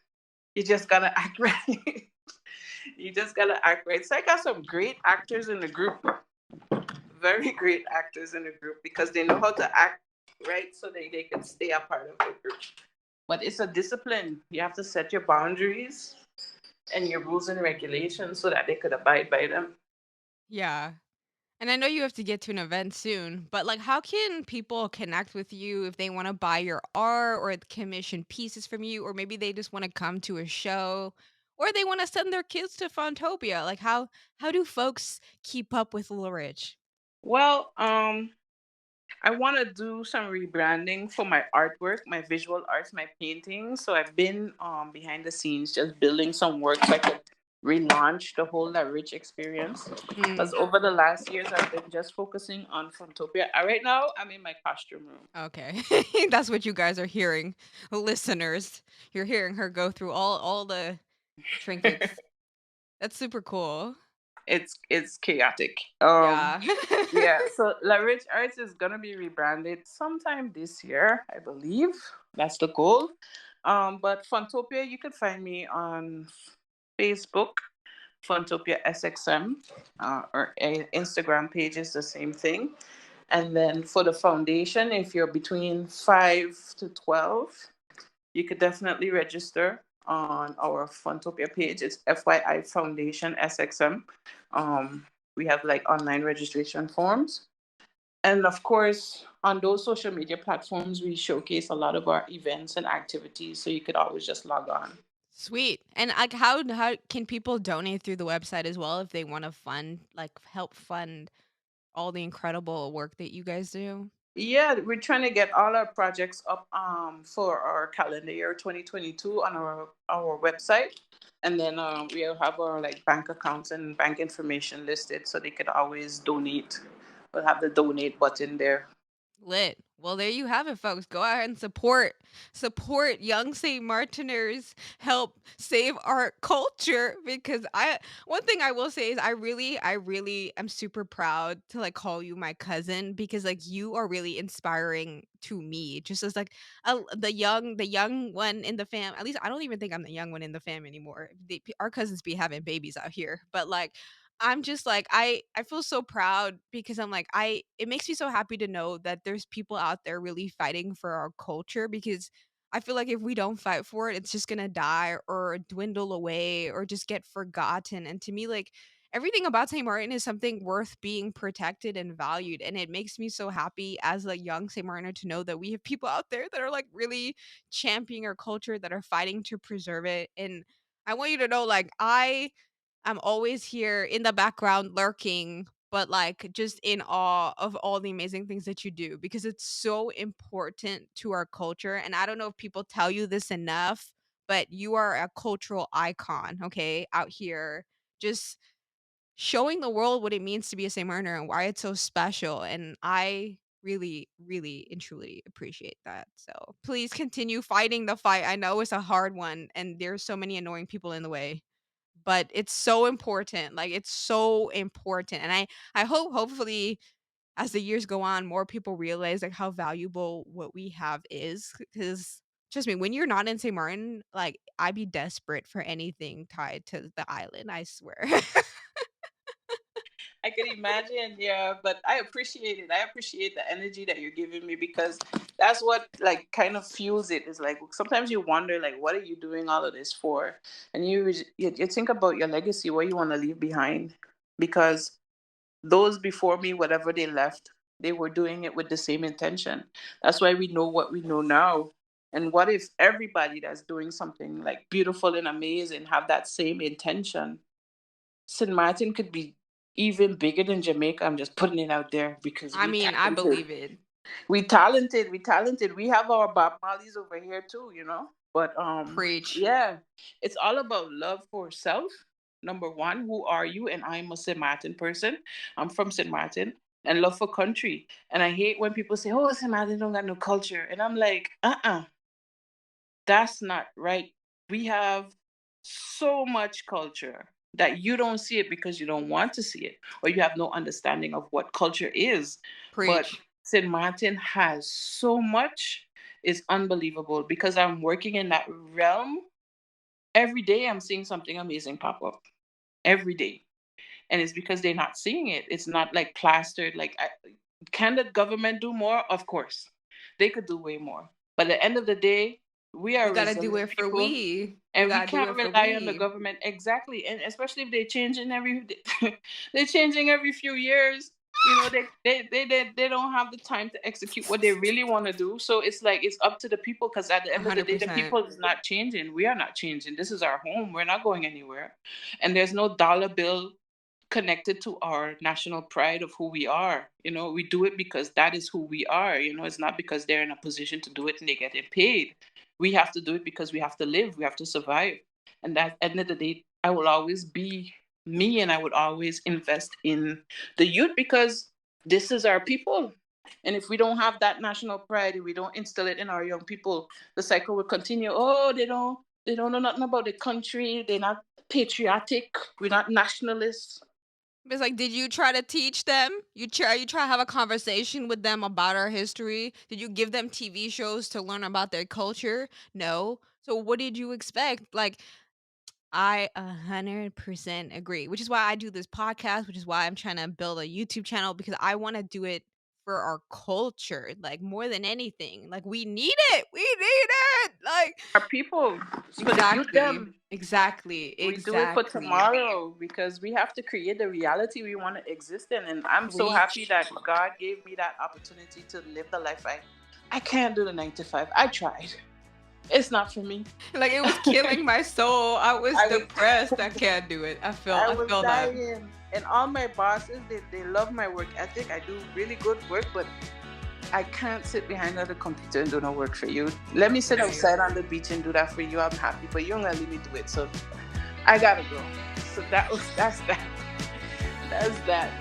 You just gotta act right. You just gotta act right. So I got some great actors in the group, very great actors in the group, because they know how to act right, so they can stay a part of the group. But it's a discipline. You have to set your boundaries and your rules and regulations so that they could abide by them. Yeah. And I know you have to get to an event soon, but like how can people connect with you if they want to buy your art or commission pieces from you, or maybe they just want to come to a show, or they want to send their kids to Funtopia? Like how do folks keep up with Little Rich? Well, I want to do some rebranding for my artwork, my visual arts, my paintings. So I've been behind the scenes just building some work so I could relaunch the whole La Rich experience. Because Mm, over the last years, I've been just focusing on Funtopia. Right now, I'm in my costume room. okay. That's what you guys are hearing, listeners. You're hearing her go through all the trinkets. That's super cool. It's chaotic. Yeah. Yeah, so La Rich Arts is gonna be rebranded sometime this year, I believe. That's the goal. But Funtopia, you could find me on Facebook, Funtopia SXM, or Instagram page is the same thing. And then for the foundation, if you're between 5 to 12, you could definitely register on our Funtopia page. It's FYI Foundation SXM. We have like online registration forms. And of course, on those social media platforms, we showcase a lot of our events and activities. So you could always just log on. Sweet. And like how can people donate through the website as well if they want to fund like help fund all the incredible work that you guys do? Yeah, we're trying to get all our projects up for our calendar year 2022 on our website. And then we'll have our like bank accounts and bank information listed so they could always donate. We'll have the donate button there. Lit. Well, there you have it, folks. Go out and support young St. Martiners. Help save our culture because I one thing I will say is I really am super proud to like call you my cousin because like you are really inspiring to me. Just as like the young one in the fam. At least I don't even think I'm the young one in the fam anymore. Our cousins be having babies out here, but like I'm just like I feel so proud because I'm like I it makes me so happy to know that there's people out there really fighting for our culture because I feel like if we don't fight for it, it's just going to die or dwindle away or just get forgotten. And to me like everything about St. Martin is something worth being protected and valued, and it makes me so happy as a young St. Martiner to know that we have people out there that are like really championing our culture, that are fighting to preserve it. And I want you to know like I'm always here in the background lurking, but like just in awe of all the amazing things that you do because it's so important to our culture. And I don't know if people tell you this enough, but you are a cultural icon, okay, out here just showing the world what it means to be a St. Mariner and why it's so special. And I really, really and truly appreciate that. So please continue fighting the fight. I know it's a hard one and there's so many annoying people in the way, but it's so important. Like it's so important. And I hope hopefully as the years go on, more people realize like how valuable what we have is. Because trust me, when you're not in St. Martin, like I'd be desperate for anything tied to the island. I swear. I can imagine, yeah, but I appreciate it. I appreciate the energy that you're giving me because that's what like kind of fuels it. Is like sometimes you wonder like what are you doing all of this for? And you think about your legacy, what you want to leave behind. Because those before me, whatever they left, they were doing it with the same intention. That's why we know what we know now. And what if everybody that's doing something like beautiful and amazing have that same intention? St. Martin could be even bigger than Jamaica. I'm just putting it out there because I mean, I believe it. we talented. We have our Bob Marleys over here too, But Preach. yeah, it's all about love for self. Number one, who are you? And I'm a St. Martin person. I'm from St. Martin. And love for country. And I hate when people say, "Oh, St. Martin don't got no culture." And I'm like, that's not right. We have so much culture that you don't see it because you don't want to see it or you have no understanding of what culture is. But Preach. St. Martin has so much. It's unbelievable because I'm working in that realm. Every day I'm seeing something amazing pop up. Every day. And it's because they're not seeing it. It's not like plastered. Can the government do more? Of course, they could do way more. But at the end of the day, we We are gotta do resilient it for people, we. We and we gotta do can't it for rely on the we. government exactly. And especially if they're changing every they're changing every few years. They don't have the time to execute what they really want to do. So it's like it's up to the people, because at the end of the day, the 100%. people is not changing. We are not changing. This is our home. We're not going anywhere, and there's no dollar bill connected to our national pride of who we are. We do it because that is who we are. It's not because they're in a position to do it and they get it paid. We have to do it because we have to live, we have to survive. And at the end of the day, I will always be me, and I would always invest in the youth, because this is our people. And if we don't have that national pride, we don't instill it in our young people, the cycle will continue. Oh, they don't know nothing about the country. They're not patriotic. We're not nationalists. It's like, did you try to teach them? You try to have a conversation with them about our history? Did you give them TV shows to learn about their culture? No. So what did you expect? Like, I 100% agree, which is why I do this podcast, which is why I'm trying to build a YouTube channel, because I want to do it for our culture, like more than anything. Like, we need it. We need it. Like, Our people, for the youth, exactly. them. Exactly. We do it for Exactly. tomorrow, because we have to create the reality we want to exist in. And I'm so happy Preach. that God gave me that opportunity to live the life I can't do the 9 to 5. I tried. It's not for me. Like, it was killing my soul. I was I was- depressed. I can't do it. I feel was that. dying. And all my bosses, they love my work ethic. I do really good work, but I can't sit behind the computer and do no work for you. Let me sit outside on the beach and do that for you. I'm happy, but you're gonna leave me do it. So I gotta go. So that's that. That's that.